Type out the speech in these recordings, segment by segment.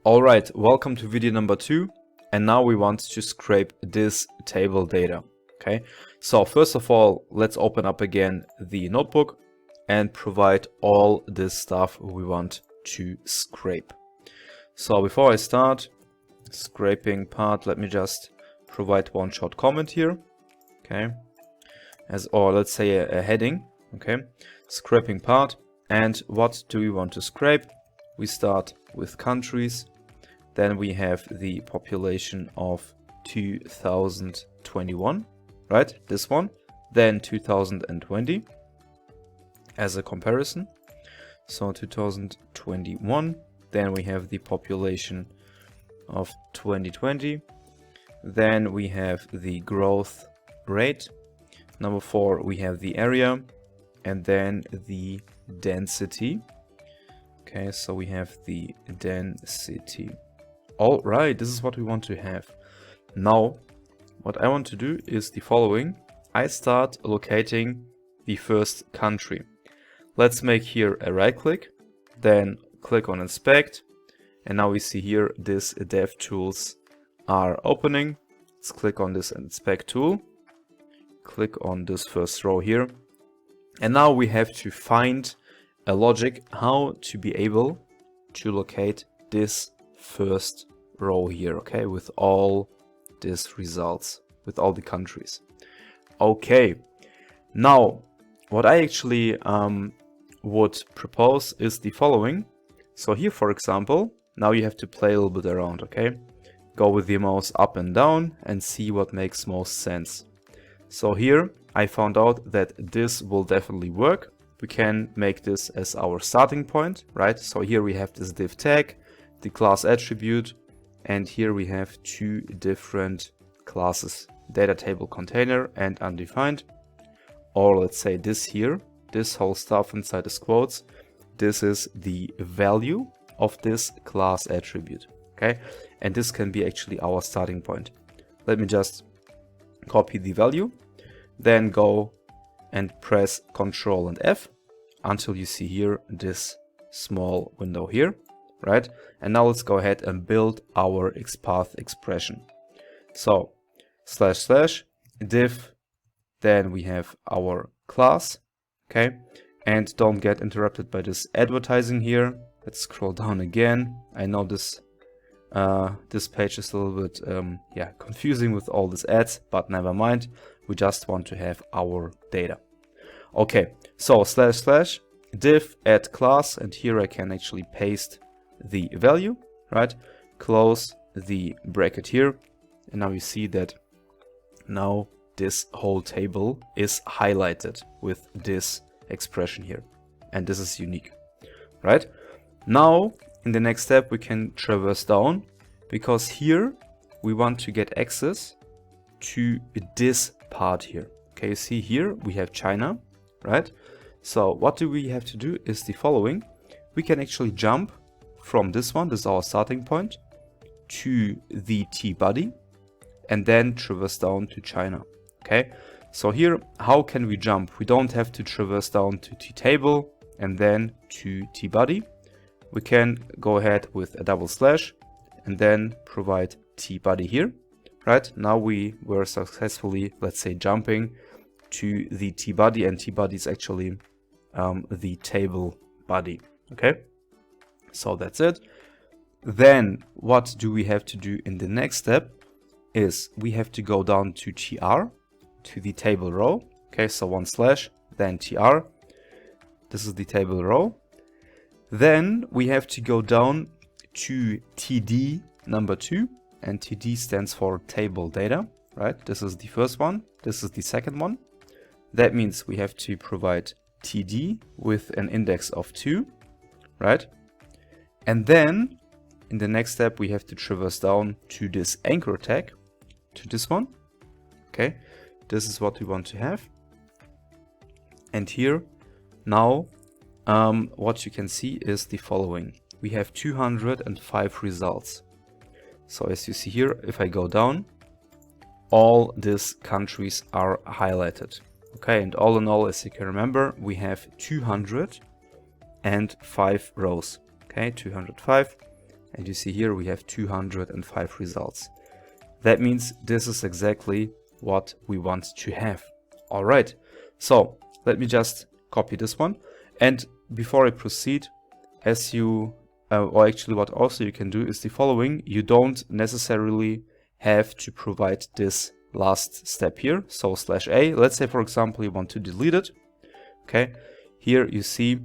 Alright, welcome to video number 2, and now we want to scrape this table data. Okay, so first of all, let's open up again the notebook and provide all this stuff we want to scrape. So before I start scraping part, let me just provide one short comment here. Okay, or let's say a heading. Okay, scraping part. And what do we want to scrape? We start with countries, then we have the population of 2021, right? This one, then 2020 as a comparison. So 2021, then we have the population of 2020, then we have the growth rate. Number 4, we have the area, and then the density. Okay, so we have the density. All right, this is what we want to have. Now, what I want to do is the following. I start locating the first country. Let's make here a right click, then click on inspect. And now we see here this dev tools are opening. Let's click on this inspect tool. Click on this first row here. And now we have to find a logic how to be able to locate this first row here, okay, with all these results, with all the countries. Okay, now what I actually would propose is the following. So here, for example, now you have to play a little bit around, okay? Go with the mouse up and down and see what makes most sense. So here I found out that this will definitely work. We can make this as our starting point, right? So here we have this div tag, the class attribute, and here we have two different classes, data table container and undefined. Or let's say this here, this whole stuff inside the quotes, this is the value of this class attribute, okay? And this can be actually our starting point. Let me just copy the value, then go and press Ctrl and F until you see here this small window here, right? And now let's go ahead and build our Xpath expression. So // div, then we have our class, okay? And don't get interrupted by this advertising here. Let's scroll down again. I know this this page is a little bit confusing with all these ads, but never mind. We just want to have our data. Okay, so // div add class, and here I can actually paste the value, right? Close the bracket here, and now you see that now this whole table is highlighted with this expression here, and this is unique, right? Now in the next step we can traverse down, because here we want to get access to this part here. Okay, you see here we have China, right? So what do we have to do is the following. We can actually jump from this one, this is our starting point, to the T body, and then traverse down to China. Okay, so here, how can we jump? We don't have to traverse down to T table and then to T body. We can go ahead with a double slash and then provide T body here. Right, now we were successfully, let's say, jumping to the T body, and T body is actually the table body. Okay, so that's it. Then what do we have to do in the next step is we have to go down to tr, to the table row. Okay, so one slash, then tr. This is the table row. Then we have to go down to td number 2. And TD stands for table data, right? This is the first one. This is the second one. That means we have to provide TD with an index of 2, right? And then in the next step, we have to traverse down to this anchor tag, to this one. Okay, this is what we want to have. And here now, what you can see is the following. We have 205 results. So as you see here, if I go down, all these countries are highlighted. Okay, and all in all, as you can remember, we have 205 rows. Okay, 205. And you see here we have 205 results. That means this is exactly what we want to have. All right, so let me just copy this one. And before I proceed, as you, or actually what also you can do is the following. You don't necessarily have to provide this last step here. So /a, let's say for example you want to delete it. Okay, here you see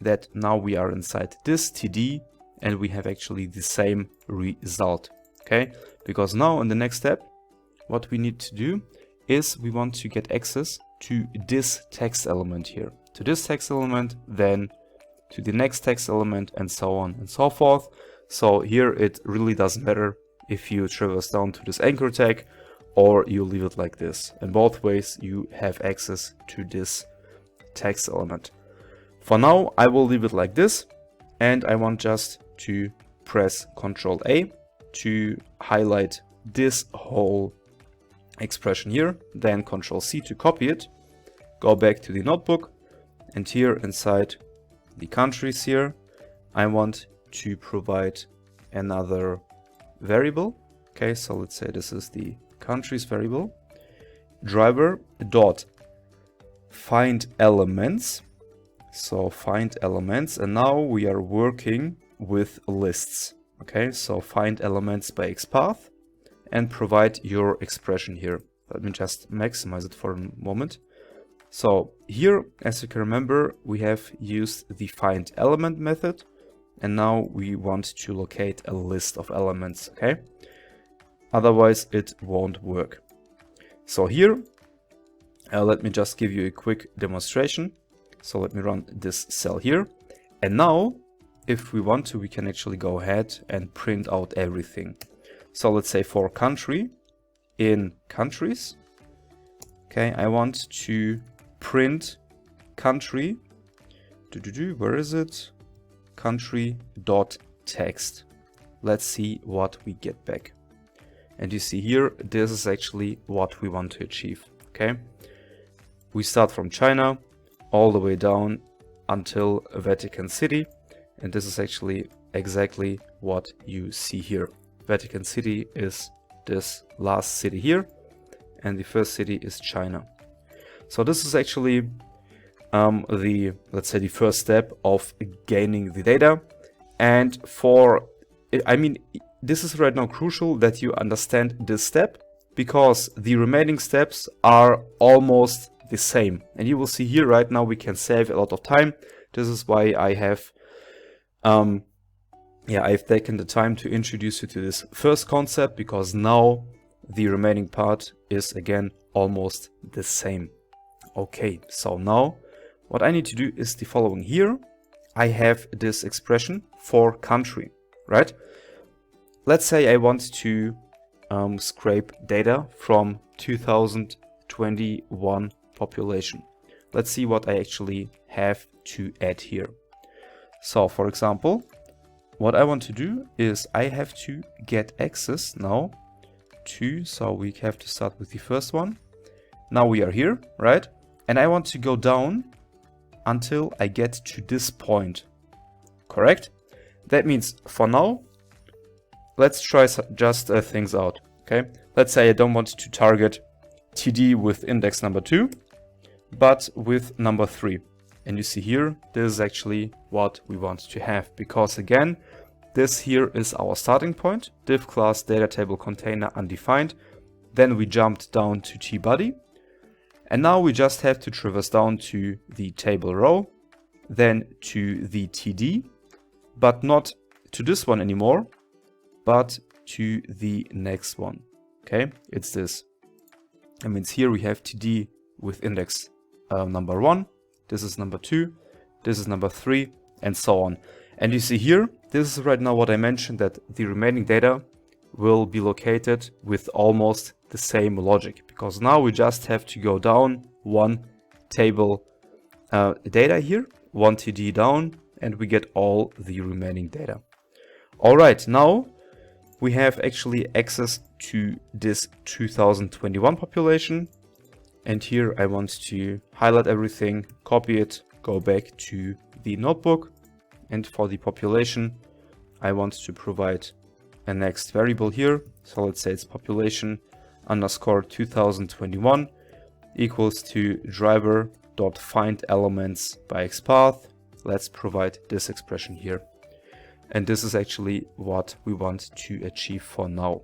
that now we are inside this TD and we have actually the same result. Okay, because now in the next step, what we need to do is we want to get access to this text element here, to this text element, then to the next text element, and so on and so forth. So here it really doesn't matter if you traverse down to this anchor tag or you leave it like this. In both ways you have access to this text element. For now I will leave it like this, and I want just to press Ctrl A to highlight this whole expression here, then Ctrl C to copy it, go back to the notebook, and here inside the countries here I want to provide another variable. Okay, so let's say this is the countries variable, driver dot find elements. So find elements, and now we are working with lists. Okay, so find elements by Xpath and provide your expression here. Let me just maximize it for a moment. So here, as you can remember, we have used the find element method, and now we want to locate a list of elements. Okay, otherwise it won't work. So here, let me just give you a quick demonstration. So let me run this cell here, and now if we want to, we can actually go ahead and print out everything. So let's say for country, in countries, okay, I want to print country, where is it? Country dot text. Let's see what we get back. And you see here, this is actually what we want to achieve. Okay, we start from China all the way down until Vatican City, and this is actually exactly what you see here. Vatican City is this last city here, and the first city is China. So this is actually let's say the first step of gaining the data. And this is right now crucial that you understand this step, because the remaining steps are almost the same. And you will see here right now we can save a lot of time. This is why I have I've taken the time to introduce you to this first concept, because now the remaining part is again almost the same. Okay, so now what I need to do is the following. Here I have this expression for country, right? Let's say I want to scrape data from 2021 population. Let's see what I actually have to add here. So for example, what I want to do is I have to get access now to, so we have to start with the first one. Now we are here, right? And I want to go down until I get to this point, correct? That means for now, let's try just things out, okay? Let's say I don't want to target TD with index number 2, but with number 3. And you see here, this is actually what we want to have, because again, this here is our starting point, div class data table container undefined. Then we jumped down to tbody, and now we just have to traverse down to the table row, then to the TD, but not to this one anymore, but to the next one. Okay, it's this. That means here we have TD with index number 1, this is number 2, this is number 3, and so on. And you see here, this is right now what I mentioned, that the remaining data will be located with almost the same logic, because now we just have to go down one table data here, one TD down, and we get all the remaining data. All right, now we have actually access to this 2021 population. And here I want to highlight everything, copy it, go back to the notebook. And for the population, I want to provide a next variable here. So let's say it's population underscore 2021 equals to driver.find elements by XPath. Let's provide this expression here. And this is actually what we want to achieve for now.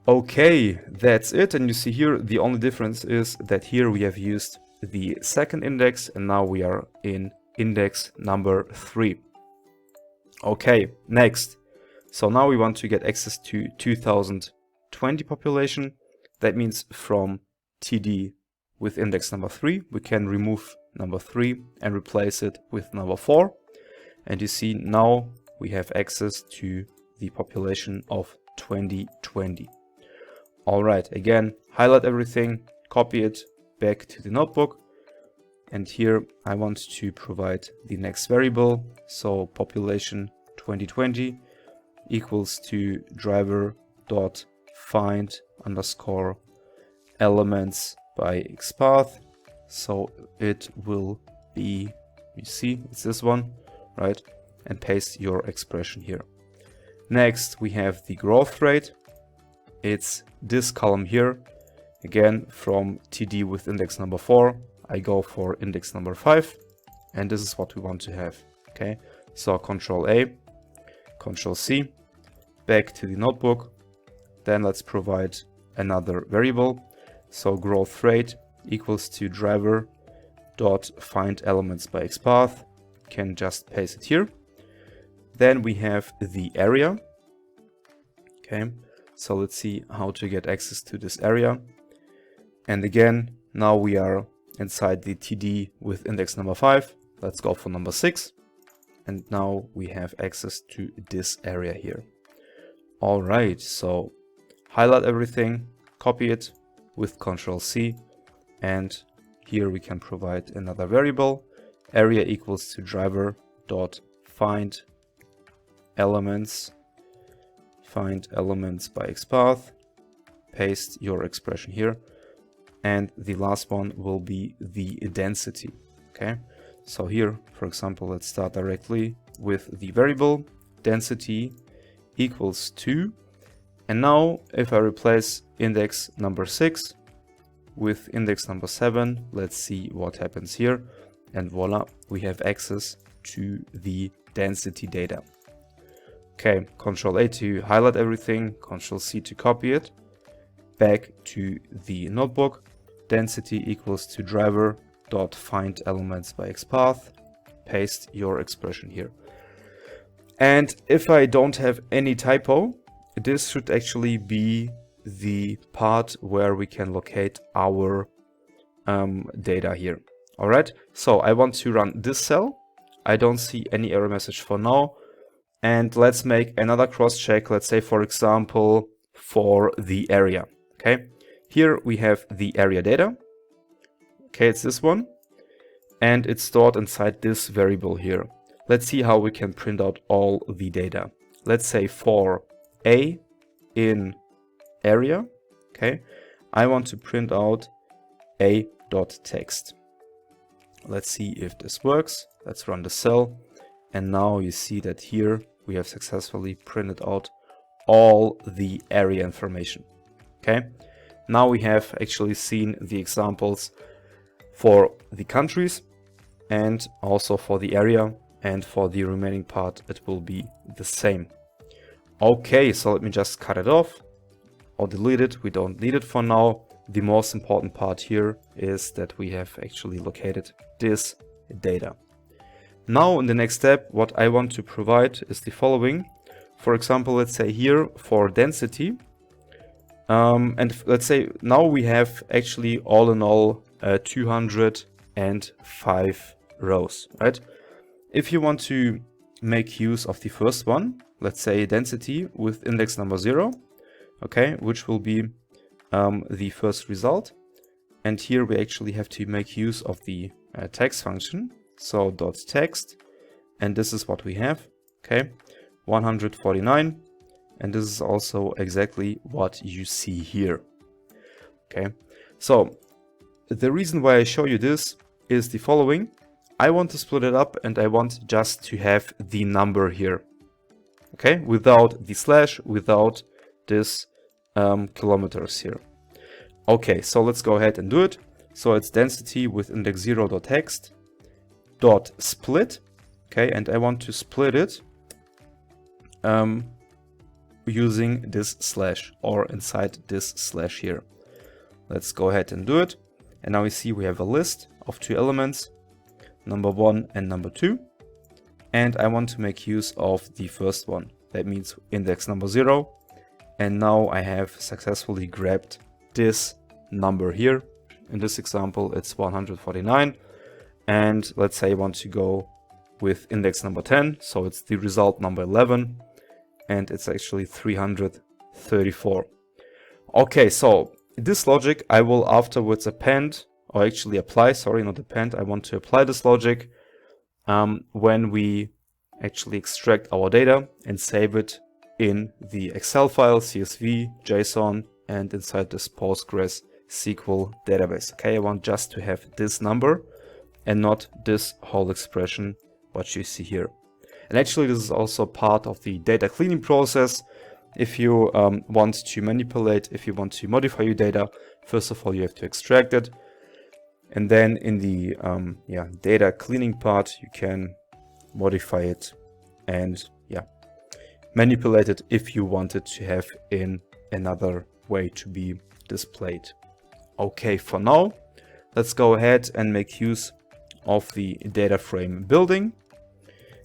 Okay, that's it. And you see here, the only difference is that here we have used the second index and now we are in index number 3. Okay, next. So now we want to get access to 2020 population. That means from TD with index number 3, we can remove number 3 and replace it with number 4. And you see now we have access to the population of 2020. All right, again, highlight everything, copy it back to the notebook. And here I want to provide the next variable. So population 2020 equals to driver.find underscore elements by XPath. So it will be, you see, it's this one, right? And paste your expression here. Next, we have the growth rate. It's this column here. Again, from TD with index number 4, I go for index number 5. And this is what we want to have. Okay, so Control A, Control C, back to the notebook. Then let's provide another variable. So growth rate equals to driver.find elements by XPath. Can just paste it here. Then we have the area. Okay, so let's see how to get access to this area. And again, now we are inside the TD with index number 5. Let's go for number 6. And now we have access to this area here. All right, so highlight everything, copy it with Control C. And here we can provide another variable. Area equals to driver.find elements by XPath. Paste your expression here. And the last one will be the density. Okay, so here, for example, let's start directly with the variable density equals 2. And now if I replace index number 6 with index number 7, let's see what happens here. And voila, we have access to the density data. Okay, Control A to highlight everything, Control C to copy it. Back to the notebook. Density equals to driver.find elements by XPath. Paste your expression here. And if I don't have any typo, this should actually be the part where we can locate our data here. All right, so I want to run this cell. I don't see any error message for now. And let's make another cross check. Let's say, for example, for the area. Okay, here we have the area data. Okay, it's this one. And it's stored inside this variable here. Let's see how we can print out all the data. Let's say for A in area, okay, I want to print out a.text. Let's see if this works. Let's run the cell. And now you see that here we have successfully printed out all the area information. Okay, now we have actually seen the examples for the countries and also for the area, and for the remaining part it will be the same. Okay, so let me just cut it off or delete it. We don't need it for now. The most important part here is that we have actually located this data. Now in the next step, what I want to provide is the following. For example, let's say here for density, and let's say now we have actually all in all 205 rows, right? If you want to make use of the first one, let's say density with index number 0, okay, which will be the first result. And here we actually have to make use of the text function. So .text, and this is what we have, okay, 149, and this is also exactly what you see here. Okay, so the reason why I show you this is the following. I want to split it up and I want just to have the number here. Okay, without the slash, without this kilometers here. Okay, so let's go ahead and do it. So it's density with index0.text dot split. Okay, and I want to split it using this slash, or inside this slash here. Let's go ahead and do it. And now we see we have a list of two elements, number 1 and number 2. And I want to make use of the first one. That means index number 0. And now I have successfully grabbed this number here. In this example, it's 149. And let's say I want to go with index number 10. So it's the result number 11. And it's actually 334. Okay, so this logic I will afterwards append, or actually apply, sorry, not append. I want to apply this logic when we actually extract our data and save it in the Excel file, CSV, JSON, and inside this PostgreSQL database. Okay, I want just to have this number and not this whole expression, what you see here. And actually, this is also part of the data cleaning process. If you want to manipulate, if you want to modify your data, first of all, you have to extract it. And then in the data cleaning part, you can modify it and manipulate it if you want it to have in another way to be displayed. Okay, for now, let's go ahead and make use of the data frame building.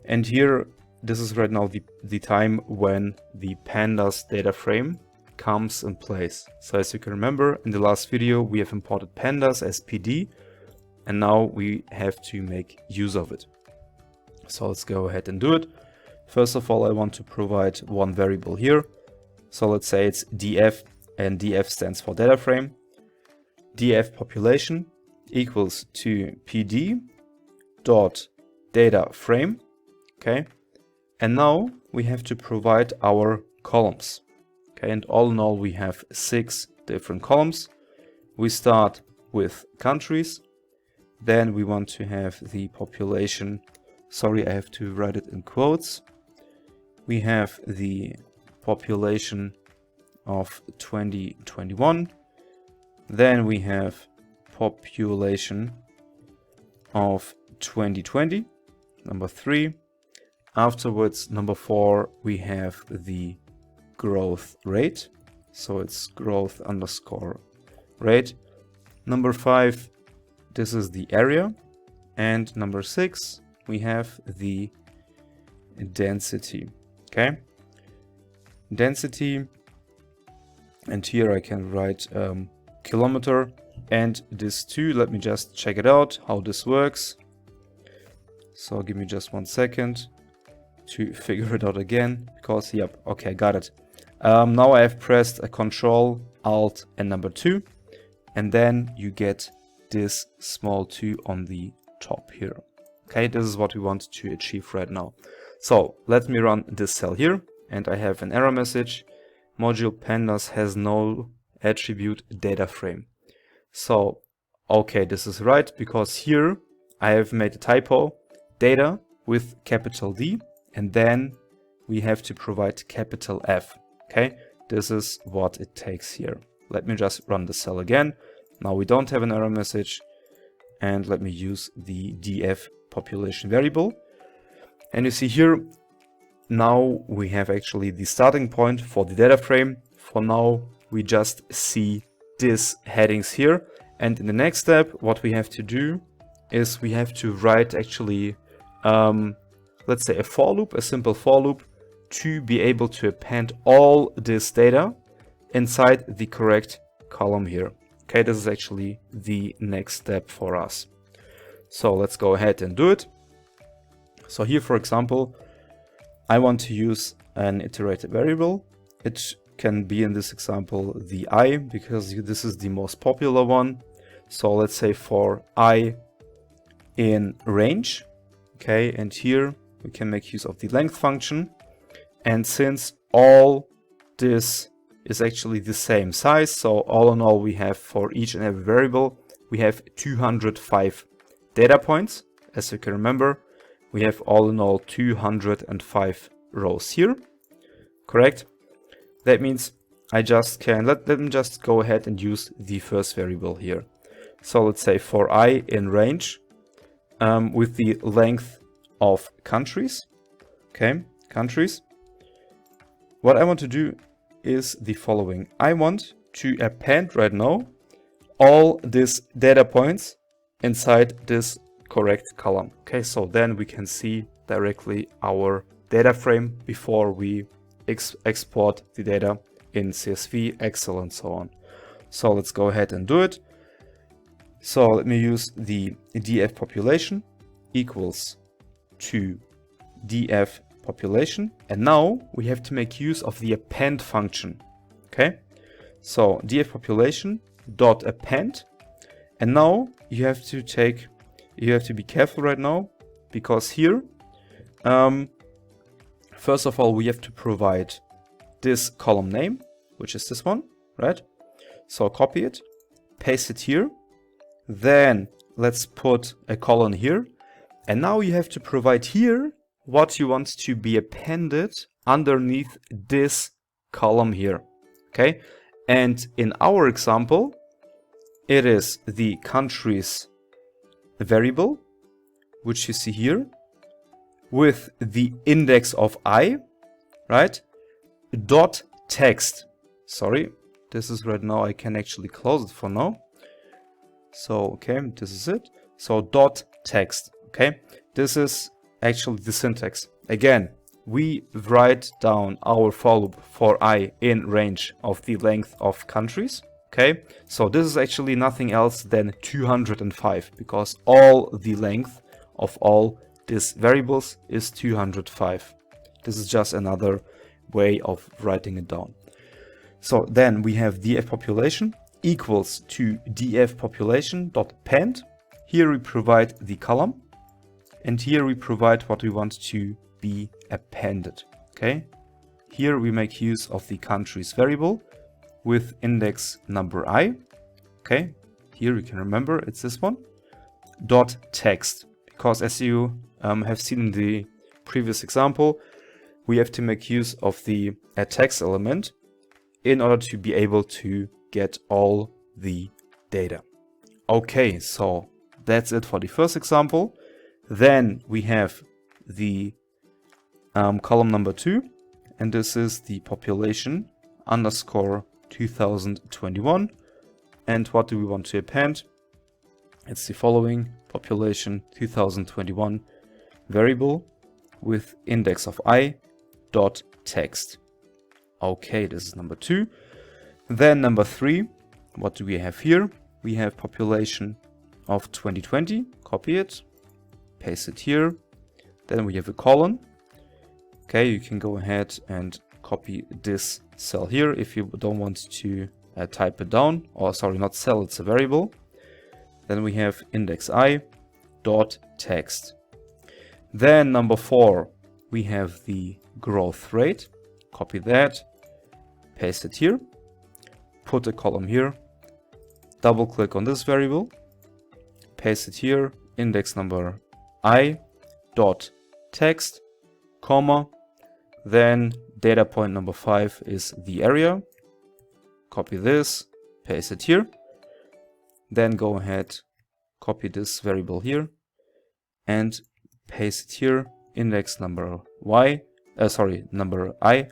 And here, this is right now the time when the Pandas data frame comes in place. So as you can remember, in the last video, we have imported Pandas as PD, and now we have to make use of it. So let's go ahead and do it. First of all, I want to provide one variable here. So let's say it's df, and df stands for data frame. df population equals to pd dot data frame. Okay, and now we have to provide our columns. Okay, and all in all, we have 6 different columns. We start with countries. Then we want to have the population. Sorry, I have to write it in quotes. We have the population of 2021. Then we have population of 2020, number 3. Afterwards, number 4, we have the growth rate. So it's growth underscore rate. Number 5, this is the area. And number 6, we have the density. Okay, density, and here I can write kilometer, and this too. Let me just check it out how this works. So give me just 1 second to figure it out again, because yep, okay, got it. Now I have pressed a Control, Alt, and number 2, and then you get this small 2 on the top here. Okay, this is what we want to achieve right now. So let me run this cell here, and I have an error message. Module Pandas has no attribute data frame. So, okay, this is right, because here I have made a typo, data with capital D, and then we have to provide capital F. Okay, this is what it takes here. Let me just run the cell again. Now we don't have an error message, and let me use the df population variable. And you see here, now we have actually the starting point for the data frame. For now, we just see these headings here. And in the next step, what we have to do is we have to write actually, let's say a for loop, a simple for loop, to be able to append all this data inside the correct column here. Okay, this is actually the next step for us. So let's go ahead and do it. So here, for example, I want to use an iterated variable. It can be in this example the I, because this is the most popular one. So let's say for I in range. Okay, and here we can make use of the length function. And since all this is actually the same size, so all in all we have for each and every variable, we have 205 data points. As you can remember, we have all in all 205 rows here, correct? That means I just can, let them just go ahead and use the first variable here. So let's say for I in range with the length of countries, okay, countries. What I want to do is the following. I want to append right now all these data points inside this correct column. Okay, so then we can see directly our data frame before we export the data in CSV, Excel, and so on. So let's go ahead and do it. So let me use the df population equals to df population, and now we have to make use of the append function. Okay, so df population dot append, and now you have to be careful right now, because here first of all we have to provide this column name, which is this one, right? So copy it, paste it here, then let's put a colon here, and now you have to provide here what you want to be appended underneath this column here. Okay, and in our example it is the countries variable, which you see here, with the index of I, right, dot text. Sorry, this is right now, I can actually close it for now. So okay, this is it. So dot text. Okay, this is actually the syntax. Again, we write down our for loop for I in range of the length of countries. Okay, so this is actually nothing else than 205, because all the length of all these variables is 205. This is just another way of writing it down. So then we have df population equals to df population dot append. Here we provide the column, and here we provide what we want to be appended. Okay, here we make use of the countries variable with index number I. Okay, here you can remember it's this one, dot text, because as you have seen in the previous example, we have to make use of the text element in order to be able to get all the data. Okay, so that's it for the first example. Then we have the column number 2, and this is the population underscore 2021. And what do we want to append? It's the following: population 2021 variable with index of I dot text. Okay, this is number 2. Then number 3, what do we have here? We have population of 2020. Copy it, paste it here. Then we have a colon. Okay, you can go ahead and copy this cell here if you don't want to type it down, or sorry, not cell, it's a variable. Then we have index I dot text. Then number 4, we have the growth rate. Copy that, paste it here, put a column here, double click on this variable, paste it here, index number I dot text, comma, then data point number 5 is the area. Copy this, paste it here, then go ahead, copy this variable here and paste it here, index number number I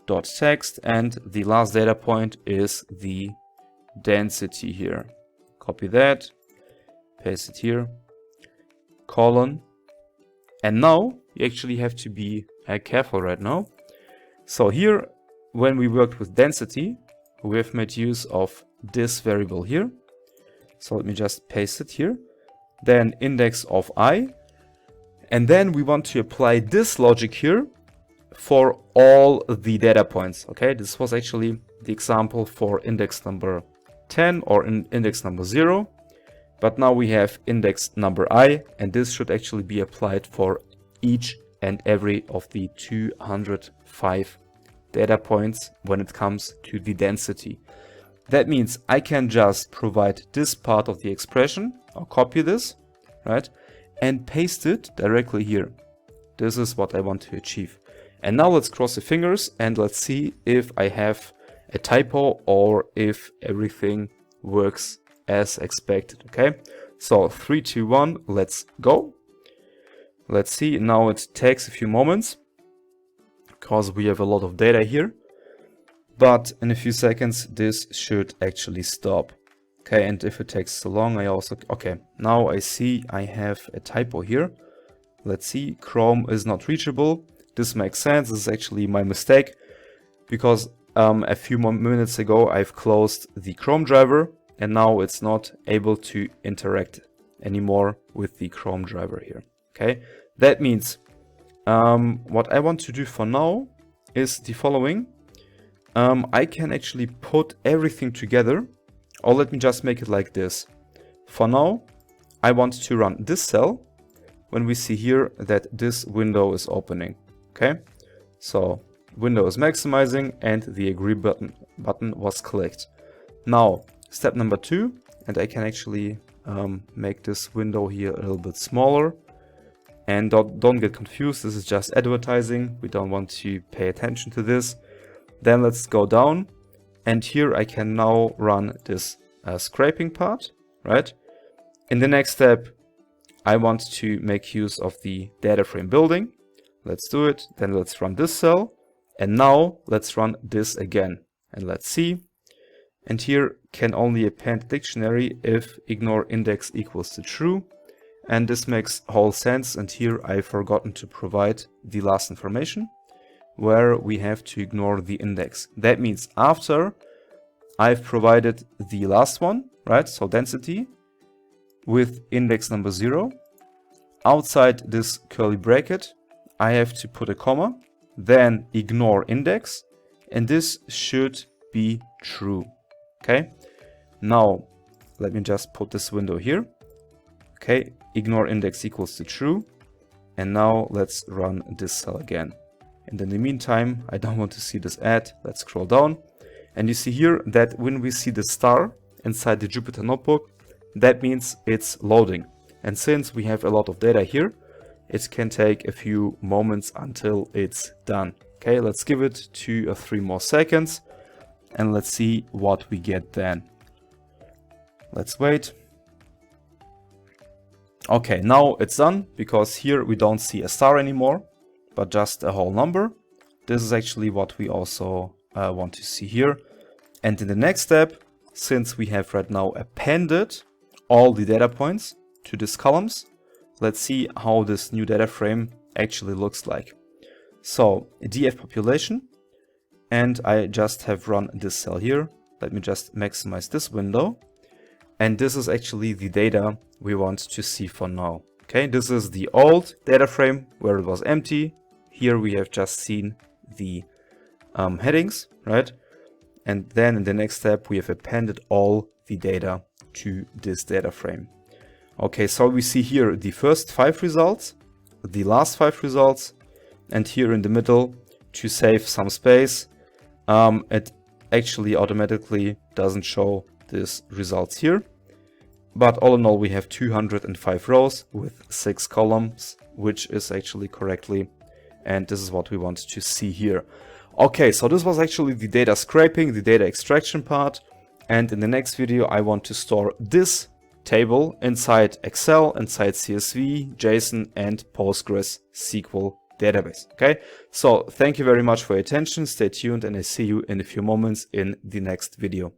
dot text, and the last data point is the density here. Copy that, paste it here, colon, and now you actually have to be careful right now. So here, when we worked with density, we have made use of this variable here. So let me just paste it here, then index of I, and then we want to apply this logic here for all the data points. Okay, this was actually the example for index number 10 or index number 0, but now we have index number I, and this should actually be applied for each and every of the 205 data points when it comes to the density. That means I can just provide this part of the expression, or copy this, right, and paste it directly here. This is what I want to achieve. And now let's cross the fingers and let's see if I have a typo or if everything works as expected. Okay, so 3, 2, 1, let's go. Let's see. Now it takes a few moments because we have a lot of data here, but in a few seconds this should actually stop. Okay, and if it takes so long, okay, now I see I have a typo here. Let's see, Chrome is not reachable. This makes sense. This is actually my mistake because a few more minutes ago I've closed the Chrome driver and now it's not able to interact anymore with the Chrome driver here. Okay, that means what I want to do for now is the following. I can actually put everything together, or let me just make it like this. For now, I want to run this cell when we see here that this window is opening. Okay, so window is maximizing and the agree button was clicked. Now, step number 2, and I can actually make this window here a little bit smaller. And don't get confused, this is just advertising. We don't want to pay attention to this. Then let's go down, and here I can now run this scraping part, right? In the next step, I want to make use of the data frame building. Let's do it. Then let's run this cell. And now let's run this again. And let's see. And here can only append dictionary if ignore index equals to true. And this makes whole sense. And here I've forgotten to provide the last information where we have to ignore the index. That means after I've provided the last one, right? So density with index number 0. Outside this curly bracket, I have to put a comma, then ignore index, and this should be true. Okay, now let me just put this window here. Okay, ignore index equals to true, and now let's run this cell again. And in the meantime, I don't want to see this ad. Let's scroll down, and you see here that when we see the star inside the Jupyter notebook, that means it's loading. And since we have a lot of data here, it can take a few moments until it's done. Okay, let's give it 2 or 3 more seconds and let's see what we get then. Let's wait. Okay, now it's done because here we don't see a star anymore, but just a whole number. This is actually what we also want to see here. And in the next step, since we have right now appended all the data points to these columns, let's see how this new data frame actually looks like. So df population, and I just have run this cell here. Let me just maximize this window. And this is actually the data we want to see for now. Okay, this is the old data frame where it was empty. Here we have just seen the headings, right? And then in the next step, we have appended all the data to this data frame. Okay, so we see here the first 5 results, the last 5 results, and here in the middle, to save some space, it actually automatically doesn't show these results here. But all in all, we have 205 rows with 6 columns, which is actually correctly, and this is what we want to see here. Okay, so this was actually the data scraping, the data extraction part, and in the next video, I want to store this table inside Excel, inside CSV, JSON, and PostgreSQL Database. Okay, so thank you very much for your attention. Stay tuned, and I see you in a few moments in the next video.